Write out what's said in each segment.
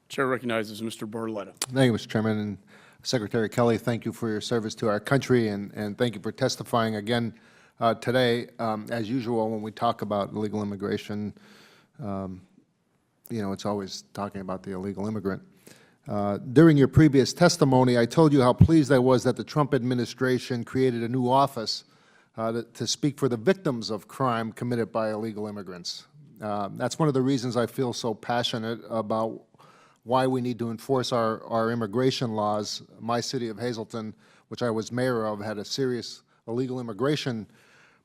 Chair recognizes Mr. Barletta. Thank you, Mr. Chairman. And Secretary Kelly, thank you for your service to our country, and thank you for testifying again today. As usual, when we talk about illegal immigration, it's always talking about the illegal immigrant. During your previous testimony, I told you how pleased I was that the Trump administration created a new office to speak for the victims of crime committed by illegal immigrants. That's one of the reasons I feel so passionate about why we need to enforce our immigration laws. My city of Hazleton, which I was mayor of, had a serious illegal immigration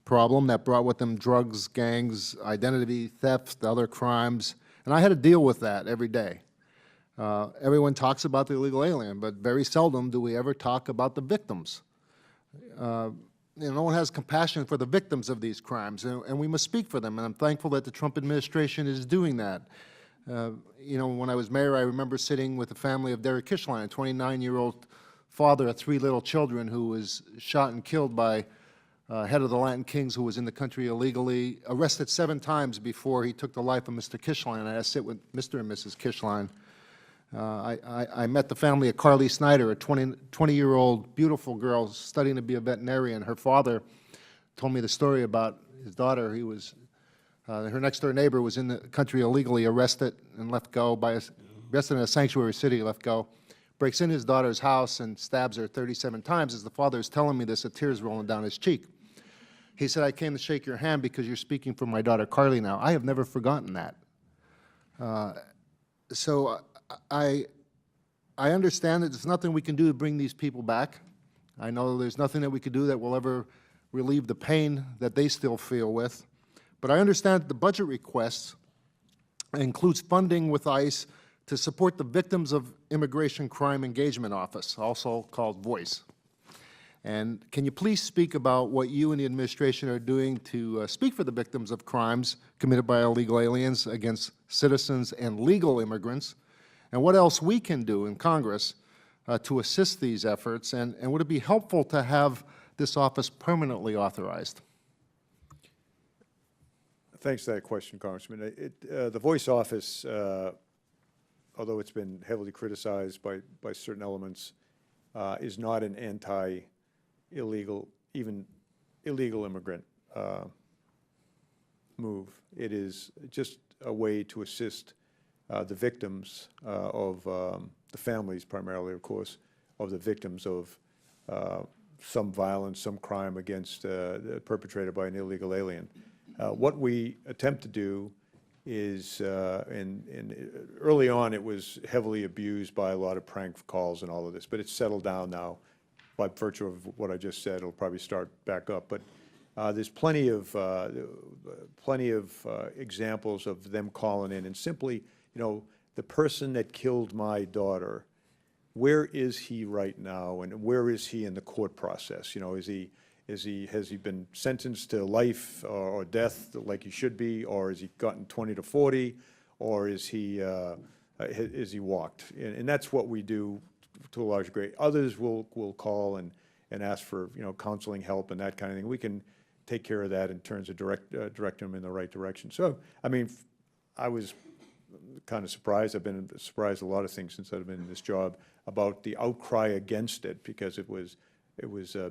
problem that brought with them drugs, gangs, identity theft, other crimes, and I had to deal with that every day. Everyone talks about the illegal alien, but very seldom do we ever talk about the victims. No one has compassion for the victims of these crimes, and we must speak for them, and I'm thankful that the Trump administration is doing that. When I was mayor, I remember sitting with the family of Derek Kishline, a 29-year-old father of 3 little children who was shot and killed by head of the Latin Kings who was in the country illegally, arrested 7 times before he took the life of Mr. Kishline. I had to sit with Mr. and Mrs. Kishline. I met the family of Carly Snyder, a 20-year-old beautiful girl studying to be a veterinarian. Her father told me the story about his daughter. Her next-door neighbor was in the country illegally, arrested and left go arrested in a sanctuary city, left go, breaks in his daughter's house and stabs her 37 times. As the father is telling me this, a tear's rolling down his cheek. He said, "I came to shake your hand because you're speaking for my daughter Carly now." I have never forgotten that. So I understand that there's nothing we can do to bring these people back. I know there's nothing that we could do that will ever relieve the pain that they still feel with. But I understand that the budget request includes funding with ICE to support the Victims of Immigration Crime Engagement Office, also called VOICE. And can you please speak about what you and the administration are doing to speak for the victims of crimes committed by illegal aliens against citizens and legal immigrants, and what else we can do in Congress to assist these efforts, and would it be helpful to have this office permanently authorized? Thanks for that question, Congressman. The VOICE office, although it's been heavily criticized by certain elements, is not an anti-illegal, even illegal immigrant move. It is just a way to assist the victims of the families, primarily, of course, of the victims of some violence, some crime against perpetrated by an illegal alien. What we attempt to do is, early on it was heavily abused by a lot of prank calls and all of this, but it's settled down now by virtue of what I just said. It'll probably start back up, but there's plenty of examples of them calling in and simply, the person that killed my daughter, where is he right now, and where is he in the court process? Has he been sentenced to life or death like he should be, or has he gotten 20 to 40, or is he walked? And that's what we do to a large degree. Others will call and ask for counseling help and that kind of thing. We can take care of that in terms of direct them in the right direction. So I mean, I was kind of surprised. I've been surprised a lot of things since I've been in this job about the outcry against it, because it was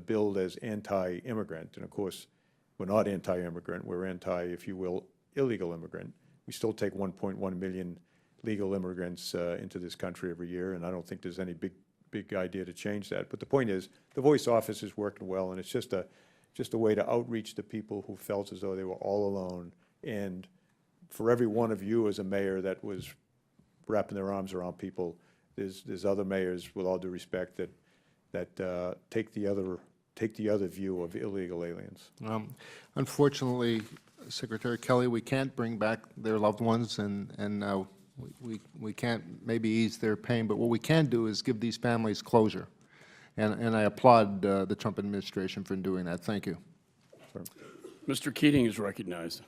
billed as anti-immigrant, and of course, we're not anti-immigrant. We're anti, if you will, illegal immigrant. We still take 1.1 million legal immigrants into this country every year, and I don't think there's any big idea to change that. But the point is, the VOICE office is working well, and it's just a way to outreach to people who felt as though they were all alone. And for every one of you as a mayor that was wrapping their arms around people, there's other mayors, with all due respect, that take the other view of illegal aliens. Unfortunately, Secretary Kelly, we can't bring back their loved ones, and we can't maybe ease their pain, but what we can do is give these families closure. And I applaud the Trump administration for doing that. Thank you. Sorry. Mr. Keating is recognized.